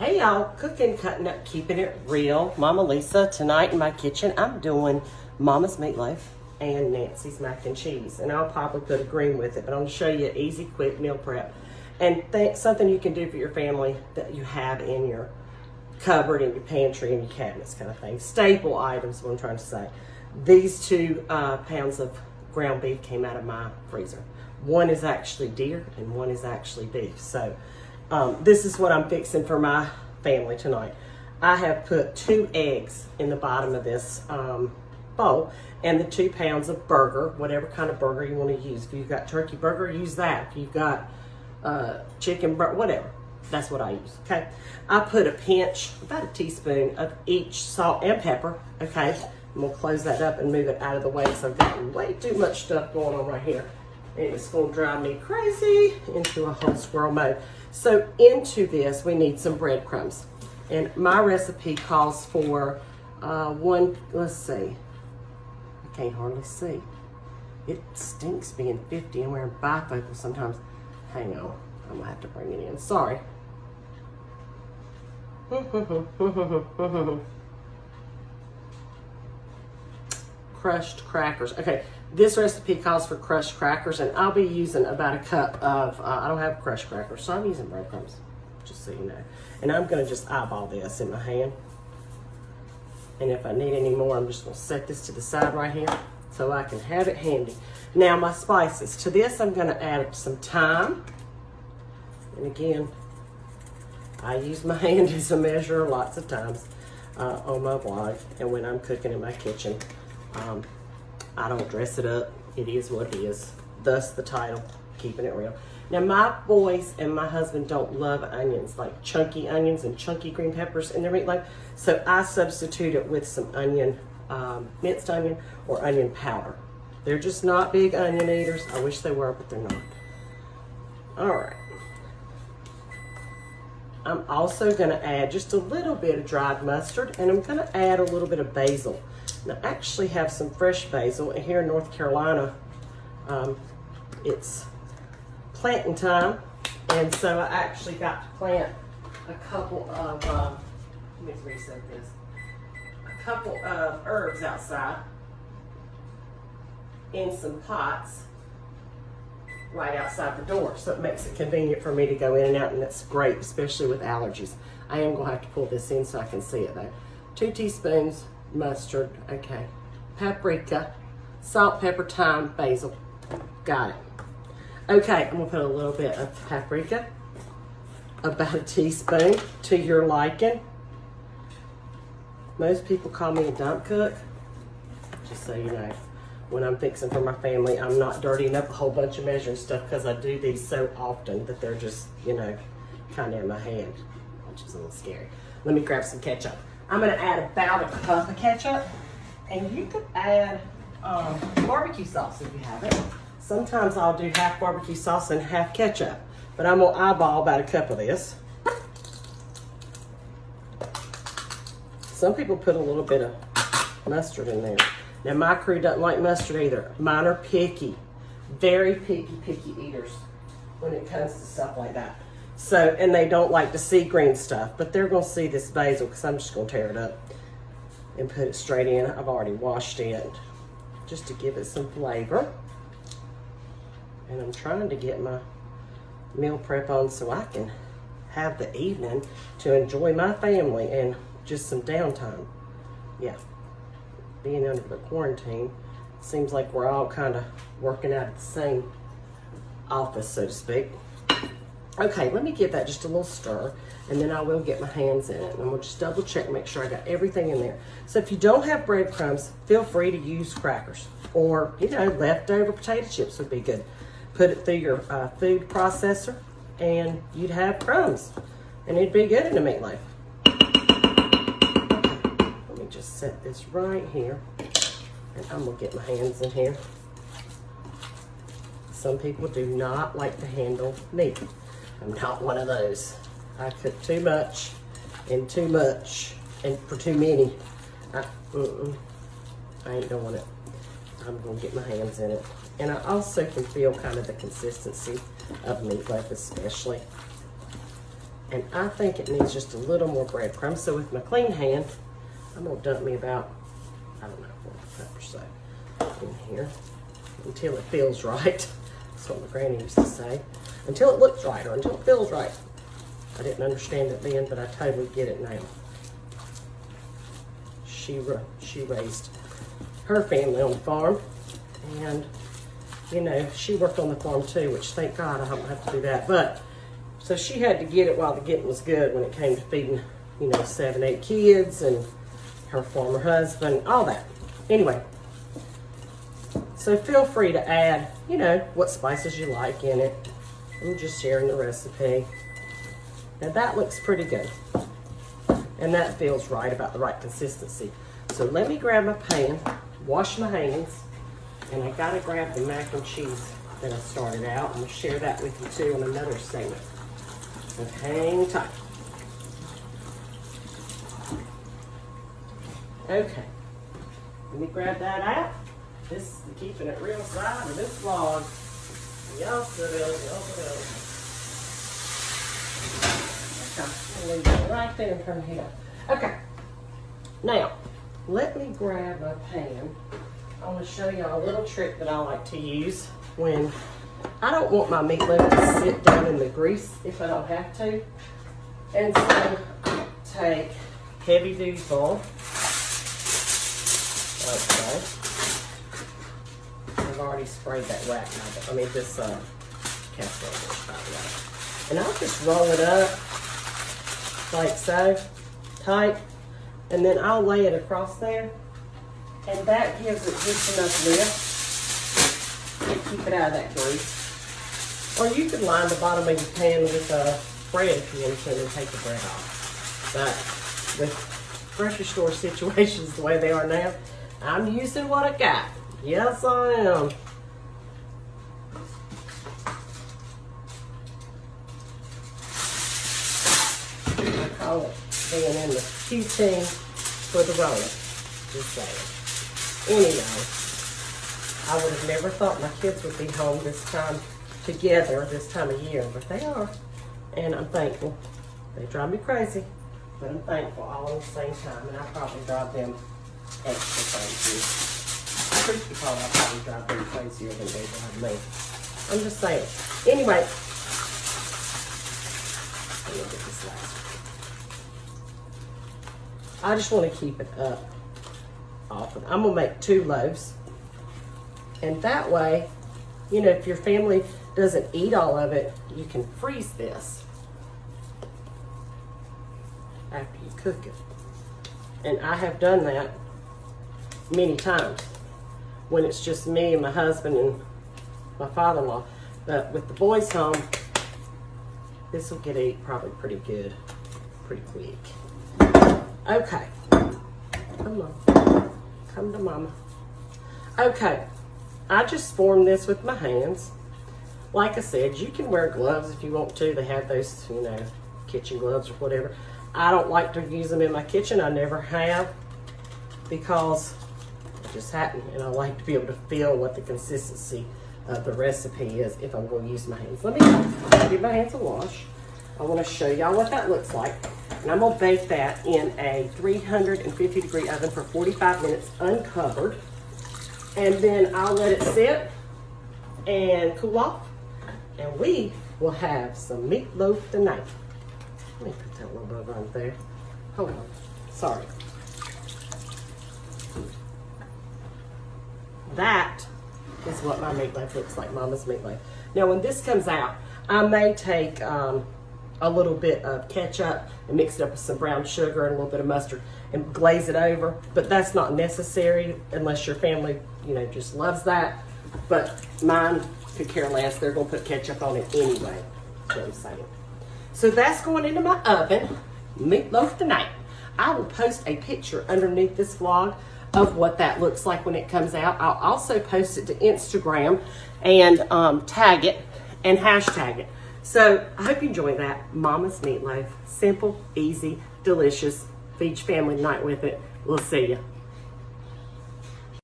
Hey y'all, cooking, cutting up, keeping it real. Mama Lisa. Tonight in my kitchen, I'm doing Mama's meatloaf and Nancy's mac and cheese. And I'll probably put a green with it, but I'm gonna show you an easy, quick meal prep. And something you can do for your family that you have in your cupboard, in your pantry, in your cabinets kind of thing. Staple items, what I'm trying to say. These 2 pounds of ground beef came out of my freezer. One is actually deer and one is actually beef. So this is what I'm fixing for my family tonight. I have put 2 eggs in the bottom of this bowl and the 2 pounds of burger, whatever kind of burger you want to use. If you've got turkey burger, use that. If you've got chicken burger, whatever, that's what I use, okay? I put a pinch, about a teaspoon of each salt and pepper, okay? I'm gonna close that up and move it out of the way because I've got way too much stuff going on right here. And it's gonna drive me crazy into a whole squirrel mode. So into this, we need some breadcrumbs. And my recipe calls for let's see. I can't hardly see. It stinks being 50. I'm wearing bifocals sometimes. Hang on, I'm gonna have to bring it in. Sorry. Crushed crackers. Okay, this recipe calls for crushed crackers, and I'll be using about a cup of, I don't have crushed crackers, so I'm using breadcrumbs, just so you know. And I'm gonna just eyeball this in my hand. And if I need any more, I'm just gonna set this to the side right here so I can have it handy. Now my spices. To this, I'm gonna add some thyme. And again, I use my hand as a measure lots of times on my vlog and when I'm cooking in my kitchen. I don't dress it up. It is what it is. Thus the title, Keeping It Real. Now my boys and my husband don't love onions, like chunky onions and chunky green peppers in their meatloaf. So I substitute it with some onion, minced onion or onion powder. They're just not big onion eaters. I wish they were, but they're not. All right. I'm also gonna add just a little bit of dried mustard, and I'm gonna add a little bit of basil. Now, I actually have some fresh basil, and here in North Carolina, it's planting time, and so I actually got to plant a couple of, let me reset this, a couple of herbs outside in some pots right outside the door, so it makes it convenient for me to go in and out, and that's great, especially with allergies. I am going to have to pull this in so I can see it though. 2 teaspoons mustard, okay, paprika, salt, pepper, thyme, basil. Got it. Okay, I'm gonna put a little bit of paprika, about a teaspoon to your liking. Most people call me a dump cook, just so you know. When I'm fixing for my family, I'm not dirtying up a whole bunch of measuring stuff because I do these so often that they're just, you know, kind of in my head, which is a little scary. Let me grab some ketchup. I'm gonna add about a cup of ketchup, and you could add barbecue sauce if you have it. Sometimes I'll do half barbecue sauce and half ketchup, but I'm gonna eyeball about a cup of this. Some people put a little bit of mustard in there. Now my crew doesn't like mustard either. Mine are picky, very picky eaters when it comes to stuff like that. So, and they don't like to see green stuff, but they're gonna see this basil because I'm just gonna tear it up and put it straight in. I've already washed it just to give it some flavor. And I'm trying to get my meal prep on so I can have the evening to enjoy my family and just some downtime. Yeah, being under the quarantine, seems like we're all kind of working out of the same office, so to speak. Okay, let me give that just a little stir, and then I will get my hands in it. And we'll just double check, make sure I got everything in there. So if you don't have breadcrumbs, feel free to use crackers, or, you know, leftover potato chips would be good. Put it through your food processor, and you'd have crumbs, and it'd be good in a meatloaf. Okay, let me just set this right here, and I'm gonna get my hands in here. Some people do not like to handle meat. I'm not one of those. I cook too much and for too many. I ain't doing it. I'm gonna get my hands in it. And I also can feel kind of the consistency of meatloaf especially. And I think it needs just a little more breadcrumbs. So with my clean hand, I'm gonna dump me about, I don't know, 1 cup or so in here until it feels right. That's what my granny used to say. Until it looks right or until it feels right. I didn't understand it then, but I totally get it now. She raised her family on the farm, and you know, she worked on the farm too, which thank God I don't have to do that. But so she had to get it while the getting was good when it came to feeding, you know, 7, 8 kids and her former husband, all that. Anyway, so feel free to add, you know, what spices you like in it. I'm just sharing the recipe. Now that looks pretty good. And that feels right, about the right consistency. So let me grab my pan, wash my hands, and I gotta grab the mac and cheese that I started out. I'm gonna share that with you too in another segment. So hang tight. Okay, let me grab that out. This is the keeping it real side of this vlog. Yes, it is, yes, it is. Okay, leave it right there and turn it up. Okay, now let me grab my pan. I want to show you a little trick that I like to use when I don't want my meatloaf to sit down in the grease if I don't have to. And so I take heavy duty bowl. Okay. I've already sprayed that rack now. I mean this casserole dish, by the way. And I'll just roll it up like so, tight, and then I'll lay it across there, and that gives it just enough lift to keep it out of that grease. Or you could line the bottom of your pan with bread if you want to and take the bread off. But with grocery store situations the way they are now, I'm using what I got. Yes, I am. I call it being in the Q team for the roller. Just saying. Anyway, I would have never thought my kids would be home this time together, this time of year, but they are. And I'm thankful. They drive me crazy, but I'm thankful all at the same time, and I probably drive them extra crazy. Truth be told, I probably drive them crazier than they drive me. I'm just saying. Anyway, let me get this last one. I just want to keep it up often. I'm going to make 2 loaves. And that way, you know, if your family doesn't eat all of it, you can freeze this after you cook it. And I have done that many times when it's just me and my husband and my father-in-law. But with the boys home, this will get eaten probably pretty good, pretty quick. Okay, come on, come to mama. Okay, I just formed this with my hands. Like I said, you can wear gloves if you want to. They have those, you know, kitchen gloves or whatever. I don't like to use them in my kitchen. I never have, because it just happened, and I like to be able to feel what the consistency of the recipe is if I'm going to use my hands. Let me give my hands a wash. I want to show y'all what that looks like. And I'm going to bake that in a 350 degree oven for 45 minutes uncovered. And then I'll let it sit and cool off. And we will have some meatloaf tonight. Let me put that little bug on there. Hold on. Sorry. That is what my meatloaf looks like, Mama's meatloaf. Now, when this comes out, I may take a little bit of ketchup and mix it up with some brown sugar and a little bit of mustard and glaze it over. But that's not necessary unless your family, you know, just loves that. But mine could care less. They're going to put ketchup on it anyway. That's what I'm saying. So that's going into my oven. Meatloaf tonight. I will post a picture underneath this vlog of what that looks like when it comes out. I'll also post it to Instagram and tag it and hashtag it. So I hope you enjoy that. Mama's meatloaf. Simple, easy, delicious. Feed your family tonight with it. We'll see you.